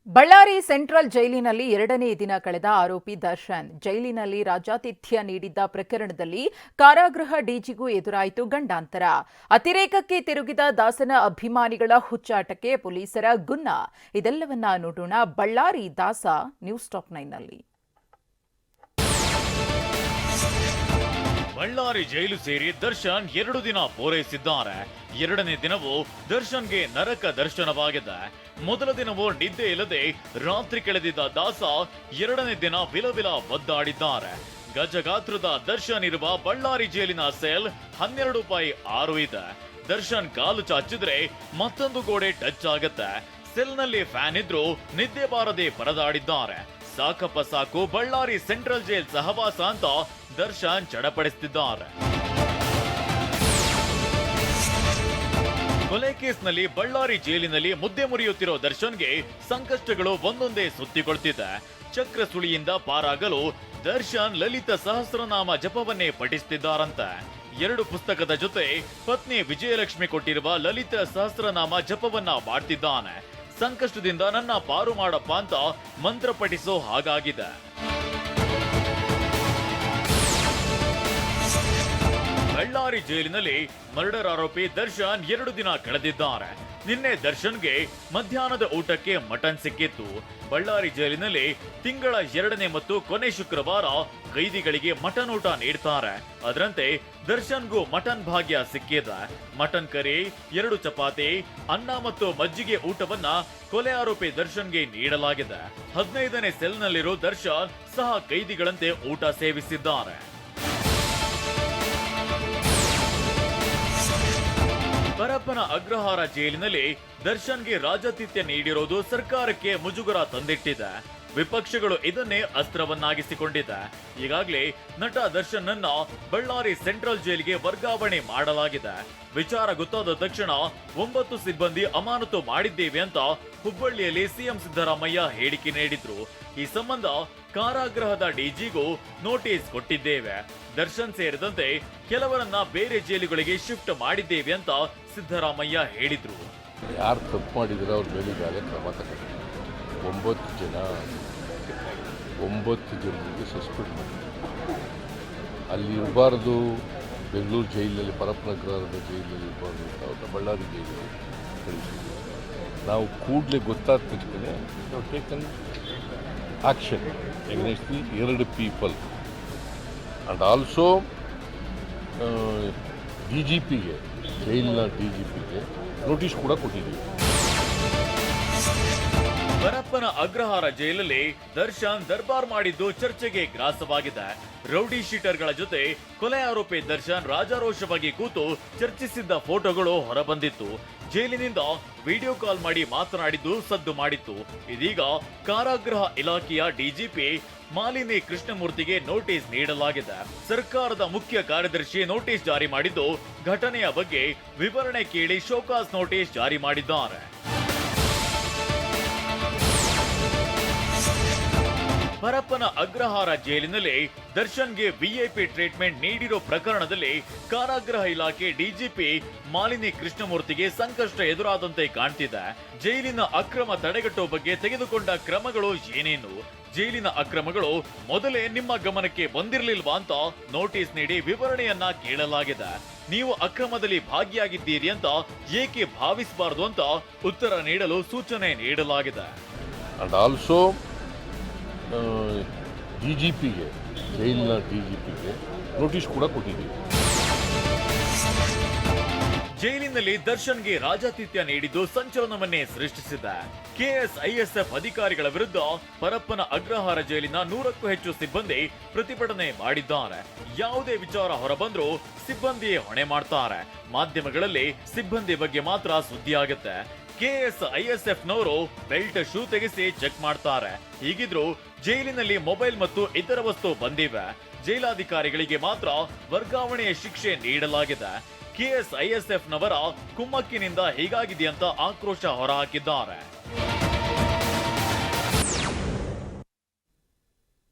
Ballari central ಜೈಲಿನಲ್ಲಿ 2ನೇ ದಿನ ಕಳೆದ ಆರೋಪಿ ದರ್ಶನ್ ಜೈಲಿನಲ್ಲಿ ರಾಜಾತಿಥ್ಯ ನೀಡಿದ್ದ ಪ್ರಕರಣದಲ್ಲಿ ಕಾರಾಗೃಹ ಡಿಜಿಗೂ ಎದುರಾಯಿತು ಗಂಡಾಂತರ. ಅತಿರೇಕಕ್ಕೆ ತಿರುಗಿದ ದಾಸನ ಅಭಿಮಾನಿಗಳ ಹುಚ್ಚಾಟಕ್ಕೆ ಪೊಲೀಸರ ಗುನ್ನ. ಇದೆಲ್ಲವನ್ನ ನೋಡೋಣ ಬಳ್ಳಾರಿ ದಾಸ ನ್ಯೂಸ್ ಟಾಪ್ 9ನಲ್ಲಿ. ಬಳ್ಳಾರಿ ಜೈಲು ಸೇರಿ ದರ್ಶನ್ 2 ದಿನ ಪೂರೈಸಿದ್ದಾರೆ. 2ನೇ ದಿನವೂ ದರ್ಶನ್ಗೆ ನರಕ ದರ್ಶನವಾಗಿದೆ. ಮೊದಲ ದಿನವೂ ನಿದ್ದೆ ಇಲ್ಲದೆ ರಾತ್ರಿ ಕಳೆದಿದ್ದ ದಾಸ 2ನೇ ದಿನ ವಿಲವಿಲ ಒದ್ದಾಡಿದ್ದಾರೆ. ಗಜಗಾತ್ರದ ದರ್ಶನ್ ಇರುವ ಬಳ್ಳಾರಿ ಜೈಲಿನ ಸೆಲ್ 12/6 ಇದೆ. ದರ್ಶನ್ ಕಾಲು ಚಾಚಿದ್ರೆ ಮತ್ತೊಂದು ಗೋಡೆ ಟಚ್ ಆಗತ್ತೆ. ಸೆಲ್ನಲ್ಲಿ ಫ್ಯಾನ್ ಇದ್ರೂ ನಿದ್ದೆ ಬಾರದೆ ಪರದಾಡಿದ್ದಾರೆ. ಸಾಕಪ್ಪ ಸಾಕು ಬಳ್ಳಾರಿ ಸೆಂಟ್ರಲ್ ಜೈಲ್ ಸಹವಾಸ ಅಂತ ದರ್ಶನ್ ಚಡಪಡಿಸುತ್ತಿದ್ದಾರೆ. ಕೊಲೆ ಕೇಸ್ನಲ್ಲಿ ಬಳ್ಳಾರಿ ಜೈಲಿನಲ್ಲಿ ಮುದ್ದೆ ಮುರಿಯುತ್ತಿರೋ ದರ್ಶನ್ಗೆ ಸಂಕಷ್ಟಗಳು ಒಂದೊಂದೇ ಸುತ್ತಿಕೊಳ್ತಿದೆ. ಚಕ್ರ ಸುಳಿಯಿಂದ ಪಾರಾಗಲು ದರ್ಶನ್ ಲಲಿತ ಸಹಸ್ರನಾಮ ಜಪವನ್ನೇ ಪಠಿಸುತ್ತಿದ್ದಾರಂತೆ. 2 ಪುಸ್ತಕದ ಜೊತೆ ಪತ್ನಿ ವಿಜಯಲಕ್ಷ್ಮಿ ಕೊಟ್ಟಿರುವ ಲಲಿತ ಸಹಸ್ರನಾಮ ಜಪವನ್ನ ಮಾಡ್ತಿದ್ದಾನೆ. ಸಂಕಷ್ಟದಿಂದ ನನ್ನ ಪಾರು ಮಾಡಪ್ಪ ಅಂತ ಮಂತ್ರ ಪಠಿಸೋ ಹಾಗಾಗಿದೆ. ಬಳ್ಳಾರಿ ಜೈಲಿನಲ್ಲಿ ಮರ್ಡರ್ ಆರೋಪಿ ದರ್ಶನ್ 2 ದಿನ ಕಳೆದಿದ್ದಾರೆ. ನಿನ್ನೆ ದರ್ಶನ್ಗೆ ಮಧ್ಯಾಹ್ನದ ಊಟಕ್ಕೆ ಮಟನ್ ಸಿಕ್ಕಿತ್ತು. ಬಳ್ಳಾರಿ ಜೈಲಿನಲ್ಲಿ ತಿಂಗಳ 2ನೇ ಮತ್ತು ಕೊನೆ ಶುಕ್ರವಾರ ಕೈದಿಗಳಿಗೆ ಮಟನ್ ಊಟ ನೀಡ್ತಾರೆ. ಅದರಂತೆ ದರ್ಶನ್ಗೂ ಮಟನ್ ಭಾಗ್ಯ ಸಿಕ್ಕಿದೆ. ಮಟನ್ ಕರಿ, 2 ಚಪಾತಿ, ಅನ್ನ ಮತ್ತು ಮಜ್ಜಿಗೆ ಊಟವನ್ನ ಕೊಲೆ ಆರೋಪಿ ದರ್ಶನ್ಗೆ ನೀಡಲಾಗಿದೆ. 15ನೇ ಸೆಲ್ನಲ್ಲಿರೋ ದರ್ಶನ್ ಸಹ ಕೈದಿಗಳಂತೆ ಊಟ ಸೇವಿಸಿದ್ದಾರೆ. ಪರಪ್ಪನ ಅಗ್ರಹಾರ ಜೈಲಿನಲ್ಲಿ ದರ್ಶನ್ಗೆ ರಾಜಾತಿಥ್ಯ ನೀಡಿರೋದು ಸರ್ಕಾರಕ್ಕೆ ಮುಜುಗರ ತಂದಿಟ್ಟಿದೆ. ವಿಪಕ್ಷಗಳು ಇದನ್ನೇ ಅಸ್ತ್ರವನ್ನಾಗಿಸಿಕೊಂಡಿದೆ. ಈಗಾಗಲೇ ನಟ ದರ್ಶನ್ ಅನ್ನ ಬಳ್ಳಾರಿ ಸೆಂಟ್ರಲ್ ಜೈಲಿಗೆ ವರ್ಗಾವಣೆ ಮಾಡಲಾಗಿದೆ. ವಿಚಾರ ಗೊತ್ತಾದ ತಕ್ಷಣ 9 ಸಿಬ್ಬಂದಿ ಅಮಾನತು ಮಾಡಿದ್ದೇವೆ ಅಂತ ಹುಬ್ಬಳ್ಳಿಯಲ್ಲಿ ಸಿಎಂ ಸಿದ್ದರಾಮಯ್ಯ ಹೇಳಿಕೆ ನೀಡಿದ್ರು. ಈ ಸಂಬಂಧ ಕಾರಾಗೃಹದ ಡಿಜಿಗೂ ನೋಟಿಸ್ ಕೊಟ್ಟಿದ್ದೇವೆ. ದರ್ಶನ್ ಸೇರಿದಂತೆ ಕೆಲವರನ್ನ ಬೇರೆ ಜೈಲುಗಳಿಗೆ ಶಿಫ್ಟ್ ಮಾಡಿದ್ದೇವೆ ಅಂತ ಸಿದ್ದರಾಮಯ್ಯ ಹೇಳಿದ್ರು. ಯಾರು ತಪ್ಪು ಮಾಡಿದ್ರೆ ಅವ್ರ ಮೇಲೆ ಕ್ರಮ ತಗೊಂಡು 9 ಜನರಿಗೆ ಸಸ್ಪೆಂಡ್ ಮಾಡಿ ಅಲ್ಲಿ ಇರಬಾರ್ದು. ಬೆಂಗಳೂರು ಜೈಲಿನಲ್ಲಿ ಪರಪ್ಪನಗ್ರಹದ ಜೈಲಿನಲ್ಲಿ ಇರಬಾರ್ದು ಅಂತ ಅವ್ರನ್ನ ಬಳ್ಳಾರಿ ಜೈಲಿಗೆ ಕಳಿಸಿದ್ವಿ. ನಾವು ಕೂಡಲೇ ಗೊತ್ತಾದ ತಕ್ಷಣ ನಾವು taken action against the 2 people and also DGPಗೆ ಜೈಲಿನ DGPಗೆ ನೋಟಿಸ್ ಕೂಡ ಕೊಟ್ಟಿದ್ದೀವಿ. ಪರಪ್ಪನ ಅಗ್ರಹಾರ ಜೈಲಲ್ಲಿ ದರ್ಶನ್ ದರ್ಬಾರ್ ಮಾಡಿದ್ದು ಚರ್ಚೆಗೆ ಗ್ರಾಸವಾಗಿದೆ. ರೌಡಿ ಶೀಟರ್ಗಳ ಜೊತೆ ಕೊಲೆ ಆರೋಪಿ ದರ್ಶನ್ ರಾಜಾರೋಷವಾಗಿ ಕೂತು ಚರ್ಚಿಸಿದ್ದ ಫೋಟೋಗಳು ಹೊರಬಂದಿತ್ತು. ಜೈಲಿನಿಂದ ವಿಡಿಯೋ ಕಾಲ್ ಮಾಡಿ ಮಾತನಾಡಿದ್ದು ಸದ್ದು ಮಾಡಿತ್ತು. ಇದೀಗ ಕಾರಾಗೃಹ ಇಲಾಖೆಯ DGP ಮಾಲಿನಿ ಕೃಷ್ಣಮೂರ್ತಿಗೆ ನೋಟಿಸ್ ನೀಡಲಾಗಿದೆ. ಸರ್ಕಾರದ ಮುಖ್ಯ ಕಾರ್ಯದರ್ಶಿ ನೋಟಿಸ್ ಜಾರಿ ಮಾಡಿದ್ದು ಘಟನೆಯ ಬಗ್ಗೆ ವಿವರಣೆ ಕೇಳಿ ಶೋಕಾಸ್ ನೋಟಿಸ್ ಜಾರಿ ಮಾಡಿದ್ದಾರೆ. ಪರಪ್ಪನ ಅಗ್ರಹಾರ ಜೈಲಿನಲ್ಲಿ ದರ್ಶನ್ಗೆ VIP ಟ್ರೀಟ್ಮೆಂಟ್ ನೀಡಿರೋ ಪ್ರಕರಣದಲ್ಲಿ ಕಾರಾಗೃಹ ಇಲಾಖೆ DGP ಮಾಲಿನಿ ಕೃಷ್ಣಮೂರ್ತಿಗೆ ಸಂಕಷ್ಟ ಎದುರಾದಂತೆ ಕಾಣ್ತಿದೆ. ಜೈಲಿನ ಅಕ್ರಮ ತಡೆಗಟ್ಟುವ ಬಗ್ಗೆ ತೆಗೆದುಕೊಂಡ ಕ್ರಮಗಳು ಏನೇನು? ಜೈಲಿನ ಅಕ್ರಮಗಳು ಮೊದಲೇ ನಿಮ್ಮ ಗಮನಕ್ಕೆ ಬಂದಿರಲಿಲ್ವಾ ಅಂತ ನೋಟಿಸ್ ನೀಡಿ ವಿವರಣೆಯನ್ನ ಕೇಳಲಾಗಿದೆ. ನೀವು ಅಕ್ರಮದಲ್ಲಿ ಭಾಗಿಯಾಗಿದ್ದೀರಿ ಅಂತ ಏಕೆ ಭಾವಿಸಬಾರದು ಅಂತ ಉತ್ತರ ನೀಡಲು ಸೂಚನೆ ನೀಡಲಾಗಿದೆ. ಅಂಡ್ ಆಲ್ಸೋ DGPಗೆ ಜೈಲಿನ DGPಗೆ ನೋಟಿಸ್ ಕೂಡ ಕೊಟ್ಟಿದ್ದೀವಿ. ಜೈಲಿನಲ್ಲಿ ದರ್ಶನ್ಗೆ ರಾಜಾತಿಥ್ಯ ನೀಡಿದ್ದು ಸಂಚಲನವನ್ನೇ ಸೃಷ್ಟಿಸಿದೆ. KSISF ಅಧಿಕಾರಿಗಳ ವಿರುದ್ಧ ಪರಪ್ಪನ ಅಗ್ರಹಾರ ಜೈಲಿನ 100ಕ್ಕೂ ಹೆಚ್ಚು ಸಿಬ್ಬಂದಿ ಪ್ರತಿಭಟನೆ ಮಾಡಿದ್ದಾರೆ. ಯಾವುದೇ ವಿಚಾರ ಹೊರಬಂದ್ರೂ ಸಿಬ್ಬಂದಿಯೇ ಹೊಣೆ ಮಾಡ್ತಾರೆ. ಮಾಧ್ಯಮಗಳಲ್ಲಿ ಸಿಬ್ಬಂದಿ ಬಗ್ಗೆ ಮಾತ್ರ ಸುದ್ದಿಯಾಗುತ್ತೆ. KSISFನವರು ಬೆಲ್ಟ್ ಶೂ ತೆಗೆಸಿ ಚೆಕ್ ಮಾಡ್ತಾರೆ. ಹೀಗಿದ್ರು ಜೈಲಿನಲ್ಲಿ ಮೊಬೈಲ್ ಮತ್ತು ಇತರ ವಸ್ತು ಬಂದಿವೆ. ಜೈಲಾಧಿಕಾರಿಗಳಿಗೆ ಮಾತ್ರ ವರ್ಗಾವಣೆಯ ಶಿಕ್ಷೆ ನೀಡಲಾಗಿದೆ. KSISFನವರ ಕುಮ್ಮಕ್ಕಿನಿಂದ ಹೀಗಾಗಿದೆಯಂತ ಆಕ್ರೋಶ ಹೊರಹಾಕಿದ್ದಾರೆ.